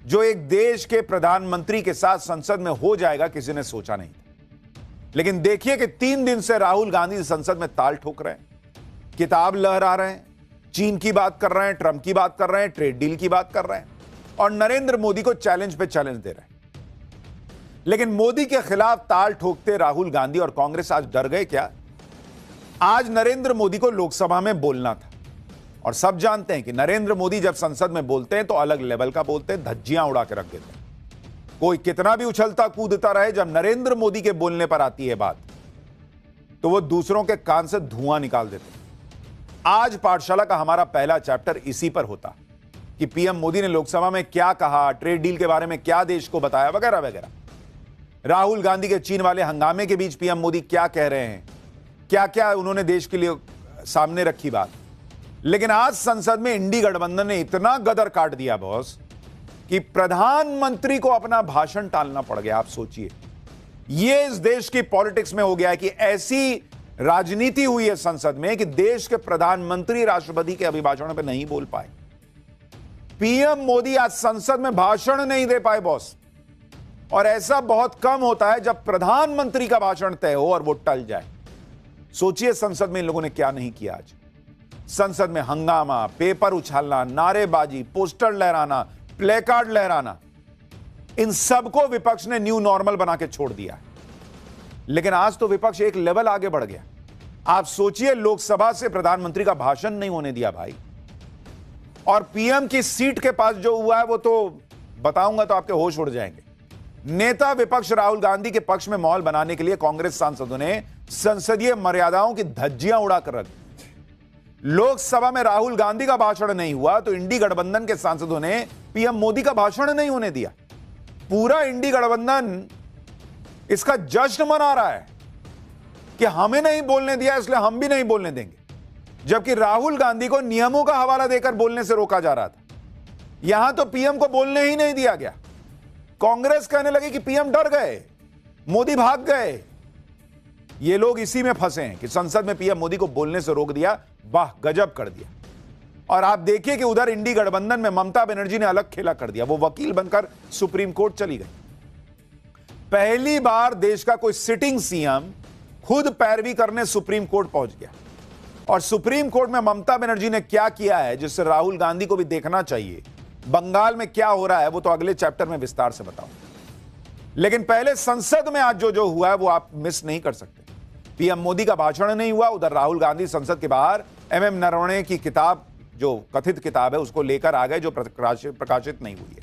जो एक देश के प्रधानमंत्री के साथ संसद में हो जाएगा, किसी ने सोचा नहीं था। लेकिन देखिए कि 3 दिन से राहुल गांधी संसद में ताल ठोक रहे हैं, किताब लहरा रहे हैं, चीन की बात कर रहे हैं, ट्रंप की बात कर रहे हैं, ट्रेड डील की बात कर रहे हैं और नरेंद्र मोदी को चैलेंज पे चैलेंज दे रहे हैं। लेकिन मोदी के खिलाफ ताल ठोकते राहुल गांधी और कांग्रेस आज डर गए क्या? आज नरेंद्र मोदी को लोकसभा में बोलना था और सब जानते हैं कि नरेंद्र मोदी जब संसद में बोलते हैं तो अलग लेवल का बोलते हैं, धज्जियां उड़ा के रख देते हैं। कोई कितना भी उछलता कूदता रहे, जब नरेंद्र मोदी के बोलने पर आती है बात तो वो दूसरों के कान से धुआं निकाल देते हैं। आज पाठशाला का हमारा पहला चैप्टर इसी पर होता कि पीएम मोदी ने लोकसभा में क्या कहा, ट्रेड डील के बारे में क्या देश को बताया, वगैरह वगैरह। राहुल गांधी के चीन वाले हंगामे के बीच पीएम मोदी क्या कह रहे हैं, क्या क्या उन्होंने देश के लिए सामने रखी बात। लेकिन आज संसद में इंडी गठबंधन ने इतना गदर काट दिया बॉस कि प्रधानमंत्री को अपना भाषण टालना पड़ गया। आप सोचिए, यह इस देश की पॉलिटिक्स में हो गया है कि ऐसी राजनीति हुई है संसद में कि देश के प्रधानमंत्री राष्ट्रपति के अभिभाषण पर नहीं बोल पाए। पीएम मोदी आज संसद में भाषण नहीं दे पाए बॉस। और ऐसा बहुत कम होता है जब प्रधानमंत्री का भाषण तय हो और वो टल जाए। सोचिए संसद में इन लोगों ने क्या नहीं किया आज। संसद में हंगामा, पेपर उछालना, नारेबाजी, पोस्टर लहराना, प्लेकार्ड लहराना, इन सबको विपक्ष ने न्यू नॉर्मल बना के छोड़ दिया। लेकिन आज तो विपक्ष एक लेवल आगे बढ़ गया। आप सोचिए, लोकसभा से प्रधानमंत्री का भाषण नहीं होने दिया भाई। और पीएम की सीट के पास जो हुआ है वो तो बताऊंगा तो आपके होश उड़ जाएंगे। नेता विपक्ष राहुल गांधी के पक्ष में माहौल बनाने के लिए कांग्रेस सांसदों ने संसदीय मर्यादाओं की धज्जियां उड़ाकर रख दी। लोकसभा में राहुल गांधी का भाषण नहीं हुआ तो इंडी गठबंधन के सांसदों ने पीएम मोदी का भाषण नहीं होने दिया। पूरा इंडी गठबंधन इसका जश्न मना रहा है कि हमें नहीं बोलने दिया इसलिए हम भी नहीं बोलने देंगे, जबकि राहुल गांधी को नियमों का हवाला देकर बोलने से रोका जा रहा था। यहां तो पीएम को बोलने ही नहीं दिया गया। कांग्रेस कहने लगी कि पीएम डर गए, मोदी भाग गए। ये लोग इसी में फंसे हैं कि संसद में पीएम मोदी को बोलने से रोक दिया। वाह, गजब कर दिया। और आप देखिए कि उधर इंडी गठबंधन में ममता बनर्जी ने अलग खेला कर दिया। वो वकील बनकर सुप्रीम कोर्ट चली गई। पहली बार देश का कोई सिटिंग सीएम खुद पैरवी करने सुप्रीम कोर्ट पहुंच गया। और सुप्रीम कोर्ट में ममता बनर्जी ने क्या किया है जिससे राहुल गांधी को भी देखना चाहिए। बंगाल में क्या हो रहा है वो तो अगले चैप्टर में विस्तार से बताऊं। लेकिन पहले संसद में आज जो हुआ है वो आप मिस नहीं कर सकते। पीएम मोदी का भाषण नहीं हुआ, उधर राहुल गांधी संसद के बाहर एमएम नरवणे की किताब, जो कथित किताब है, उसको लेकर आ गए जो प्रकाशित नहीं हुई है।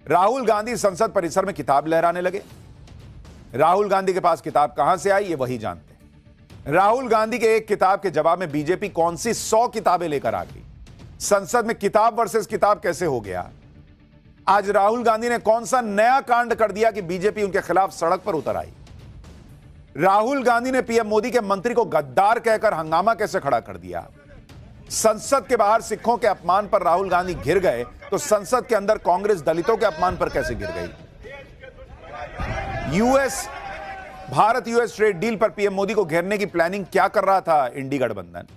राहुल गांधी संसद परिसर में किताब लहराने लगे। राहुल गांधी के पास किताब कहां से आई ये वही जानते हैं। राहुल गांधी के एक किताब के जवाब में बीजेपी कौन सी 100 किताबें लेकर आ गई। संसद में किताब वर्सेस किताब कैसे हो गया। आज राहुल गांधी ने कौन सा नया कांड कर दिया कि बीजेपी उनके खिलाफ सड़क पर उतर आई। राहुल गांधी ने पीएम मोदी के मंत्री को गद्दार कहकर हंगामा कैसे खड़ा कर दिया। संसद के बाहर सिखों के अपमान पर राहुल गांधी घिर गए तो संसद के अंदर कांग्रेस दलितों के अपमान पर कैसे गिर गई। भारत यूएस ट्रेड डील पर पीएम मोदी को घेरने की प्लानिंग क्या कर रहा था इंडी गठबंधन।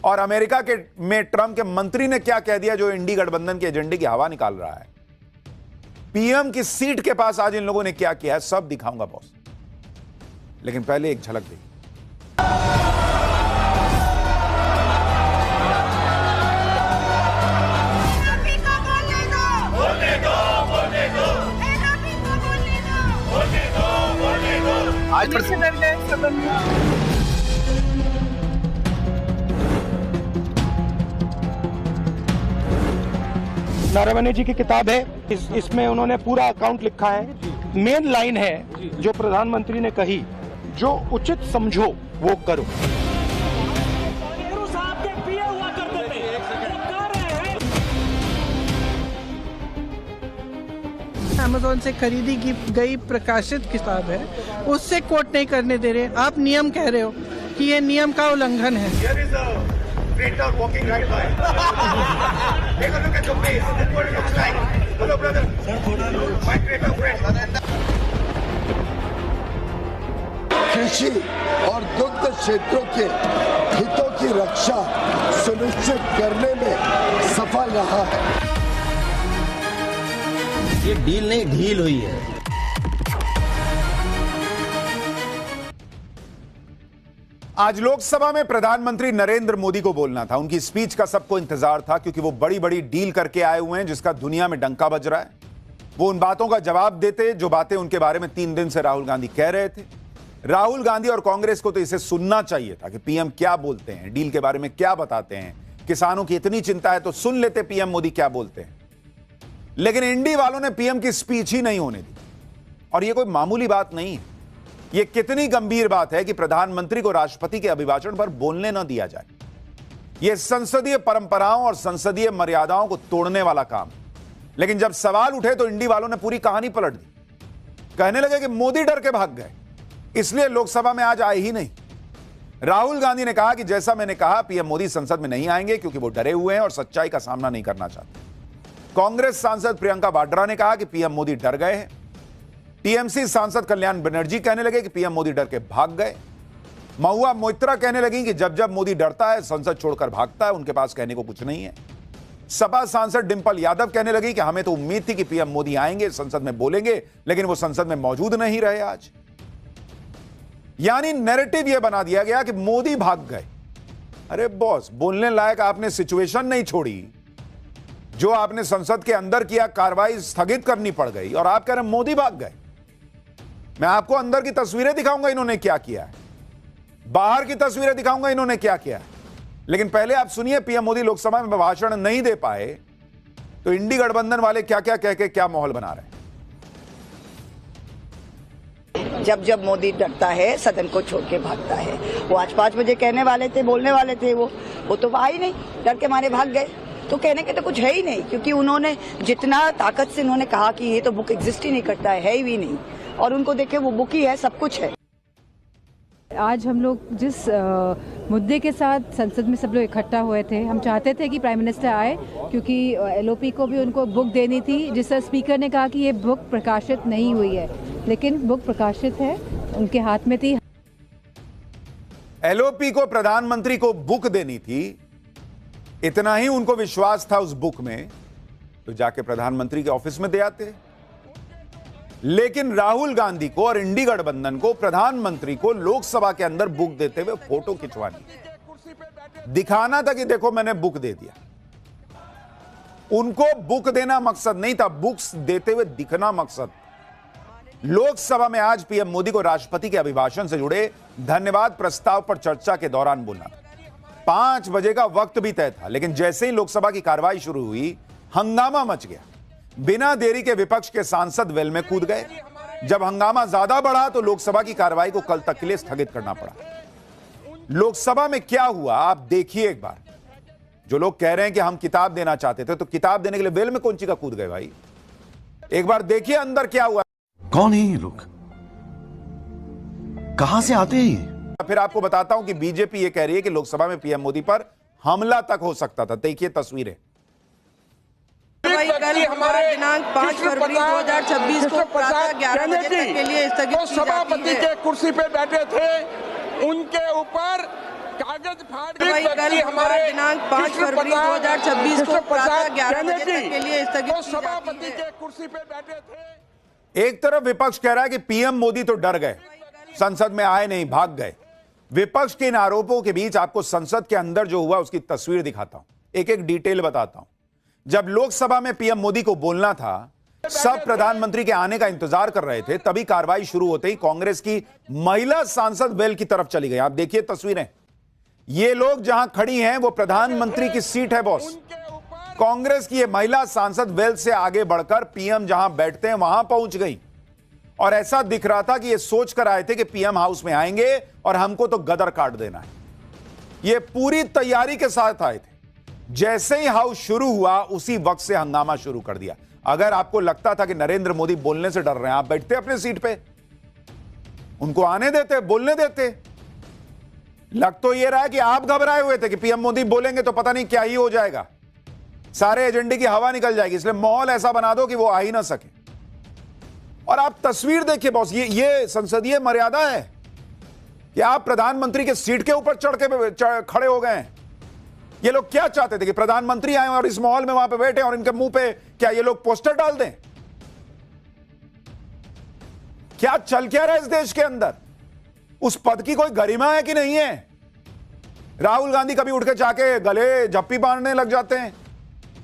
और अमेरिका के में ट्रंप के मंत्री ने क्या कह दिया जो इंडी गठबंधन के एजेंडे की हवा निकाल रहा है। पीएम की सीट के पास आज इन लोगों ने क्या किया है सब दिखाऊंगा बॉस। लेकिन पहले एक झलक देखिए। आज नारायण जी की किताब है, इसमें उन्होंने पूरा अकाउंट लिखा है। मेन लाइन है जो प्रधानमंत्री ने कही, जो उचित समझो वो करो। अमेज़न से खरीदी की गई प्रकाशित किताब है, उससे कोट नहीं करने दे रहे। आप नियम कह रहे हो कि ये नियम का उल्लंघन है। कृषि और दुग्ध क्षेत्रों के हितों की रक्षा सुनिश्चित करने में सफल रहा है। ये डील नहीं ढील हुई है। आज लोकसभा में प्रधानमंत्री नरेंद्र मोदी को बोलना था। उनकी स्पीच का सबको इंतजार था क्योंकि वो बड़ी बड़ी डील करके आए हुए हैं जिसका दुनिया में डंका बज रहा है। वो उन बातों का जवाब देते जो बातें उनके बारे में 3 दिन से राहुल गांधी कह रहे थे। राहुल गांधी और कांग्रेस को तो इसे सुनना चाहिए था कि पीएम क्या बोलते हैं, डील के बारे में क्या बताते हैं। किसानों की इतनी चिंता है तो सुन लेते पीएम मोदी क्या बोलते हैं। लेकिन इंडी वालों ने पीएम की स्पीच ही नहीं होने दी। और यह कोई मामूली बात नहीं है। यह कितनी गंभीर बात है कि प्रधानमंत्री को राष्ट्रपति के अभिभाषण पर बोलने न दिया जाए। यह संसदीय परंपराओं और संसदीय मर्यादाओं को तोड़ने वाला काम है। लेकिन जब सवाल उठे तो इंडी वालों ने पूरी कहानी पलट दी। कहने लगे कि मोदी डर के भाग गए, इसलिए लोकसभा में आज आए ही नहीं। राहुल गांधी ने कहा कि जैसा मैंने कहा, पीएम मोदी संसद में नहीं आएंगे क्योंकि वो डरे हुए हैं और सच्चाई का सामना नहीं करना चाहते। कांग्रेस सांसद प्रियंका वाड्रा ने कहा कि पीएम मोदी डर गए हैं। टीएमसी सांसद कल्याण बनर्जी कहने लगे कि पीएम मोदी डर के भाग गए। महुआ मोइत्रा कहने लगी कि जब जब मोदी डरता है संसद छोड़कर भागता है, उनके पास कहने को कुछ नहीं है। सपा सांसद डिंपल यादव कहने लगी कि हमें तो उम्मीद थी कि पीएम मोदी आएंगे, संसद में बोलेंगे, लेकिन वो संसद में मौजूद नहीं रहे आज। यानी नैरेटिव यह बना दिया गया कि मोदी भाग गए। अरे बॉस, बोलने लायक आपने सिचुएशन नहीं छोड़ी। जो आपने संसद के अंदर किया, कार्रवाई स्थगित करनी पड़ गई और आप कह रहे हैं मोदी भाग गए। मैं आपको अंदर की तस्वीरें दिखाऊंगा इन्होंने क्या किया है, बाहर की तस्वीरें दिखाऊंगा इन्होंने क्या किया है। लेकिन पहले आप सुनिए, पीएम मोदी लोकसभा में भाषण नहीं दे पाए तो इंडी गठबंधन वाले क्या क्या कह के क्या माहौल बना रहे हैं। जब जब मोदी डरता है सदन को छोड़ के भागता है। वो आज 5 बजे कहने वाले थे, बोलने वाले थे, वो तो आ ही नहीं, डर के मारे भाग गए। तो कहने के तो कुछ है ही नहीं, क्योंकि उन्होंने जितना ताकत से उन्होंने कहा कि ये तो बुक एग्जिस्ट ही नहीं करता है ही नहीं, और उनको देखे वो बुक ही है, सब कुछ है। आज हम लोग जिस मुद्दे के साथ संसद में सब लोग इकट्ठा हुए थे, हम चाहते थे कि प्राइम मिनिस्टर आए, क्योंकि एलओपी को भी उनको बुक देनी थी। जिस तरह स्पीकर ने कहा कि ये बुक प्रकाशित नहीं हुई है, लेकिन बुक प्रकाशित है, उनके हाथ में थी। एलओपी को प्रधानमंत्री को बुक देनी थी, इतना ही उनको विश्वास था उस बुक में, तो जाके प्रधानमंत्री के ऑफिस में दे आते। लेकिन राहुल गांधी को और इंडी गठबंधन को प्रधानमंत्री को लोकसभा के अंदर बुक देते हुए फोटो खिंचवानी, दिखाना था कि देखो मैंने बुक दे दिया। उनको बुक देना मकसद नहीं था, बुक्स देते हुए दिखना मकसद। लोकसभा में आज पीएम मोदी को राष्ट्रपति के अभिभाषण से जुड़े धन्यवाद प्रस्ताव पर चर्चा के दौरान बोलना था। 5 बजे का वक्त भी तय था, लेकिन जैसे ही लोकसभा की कार्रवाई शुरू हुई, हंगामा मच गया। बिना देरी के विपक्ष के सांसद वेल में कूद गए। जब हंगामा ज्यादा बढ़ा तो लोकसभा की कार्रवाई को कल तक के लिए स्थगित करना पड़ा। लोकसभा में क्या हुआ आप देखिए एक बार। जो लोग कह रहे हैं कि हम किताब देना चाहते थे, तो किताब देने के लिए वेल में कौन सी का कूद गए भाई? एक बार देखिए अंदर क्या हुआ। कौन है ये लोग, कहां से आते हैं ये? फिर आपको बताता हूं कि बीजेपी ये कह रही है कि लोकसभा में पीएम मोदी पर हमला तक हो सकता था। देखिए तस्वीरें। कल हमारा दिनांक 5 फरवरी 2026 को प्रातः 11 बजे तक के लिए स्थगित की सभापति के कुर्सी पे बैठे थे, उनके ऊपर कागज फाड़ कल हमारा दिनांक 5 फरवरी 2026 को प्रातः 11 बजे तक के लिए स्थगित की सभापति के कुर्सी पे बैठे थे। एक तरफ विपक्ष कह रहा है कि पीएम मोदी तो डर गए, संसद में आए नहीं, भाग गए। विपक्ष के इन आरोपों के बीच आपको संसद के अंदर जो हुआ उसकी तस्वीर दिखाता हूं, एक एक डिटेल बताता हूं। जब लोकसभा में पीएम मोदी को बोलना था, सब प्रधानमंत्री के आने का इंतजार कर रहे थे, तभी कार्रवाई शुरू होते ही कांग्रेस की महिला सांसद वेल की तरफ चली गई। आप देखिए तस्वीरें। ये लोग जहां खड़ी हैं वो प्रधानमंत्री की सीट है बॉस। कांग्रेस की ये महिला सांसद वेल से आगे बढ़कर पीएम जहां बैठते हैं वहां पहुंच गई, और ऐसा दिख रहा था कि ये सोच कर आए थे कि पीएम हाउस में आएंगे और हमको तो गदर काट देना है। ये पूरी तैयारी के साथ आए थे। जैसे ही हाउस शुरू हुआ उसी वक्त से हंगामा शुरू कर दिया। अगर आपको लगता था कि नरेंद्र मोदी बोलने से डर रहे हैं, आप बैठते अपनी सीट पे, उनको आने देते, बोलने देते। लग तो ये रहा है कि आप घबराए हुए थे कि पीएम मोदी बोलेंगे तो पता नहीं क्या ही हो जाएगा, सारे एजेंडे की हवा निकल जाएगी, इसलिए माहौल ऐसा बना दो कि वो आ ही ना सके। और आप तस्वीर देखिए बॉस, ये संसदीय मर्यादा है कि आप प्रधानमंत्री के सीट के ऊपर चढ़ के खड़े हो गए हैं। ये लोग क्या चाहते थे कि प्रधानमंत्री आए और इस माहौल में वहां पे बैठे और इनके मुंह पे क्या ये लोग पोस्टर डाल दें? क्या चल क्या रहा है इस देश के अंदर? उस पद की कोई गरिमा है कि नहीं है? राहुल गांधी कभी उठ के जाके गले झप्पी बांधने लग जाते हैं,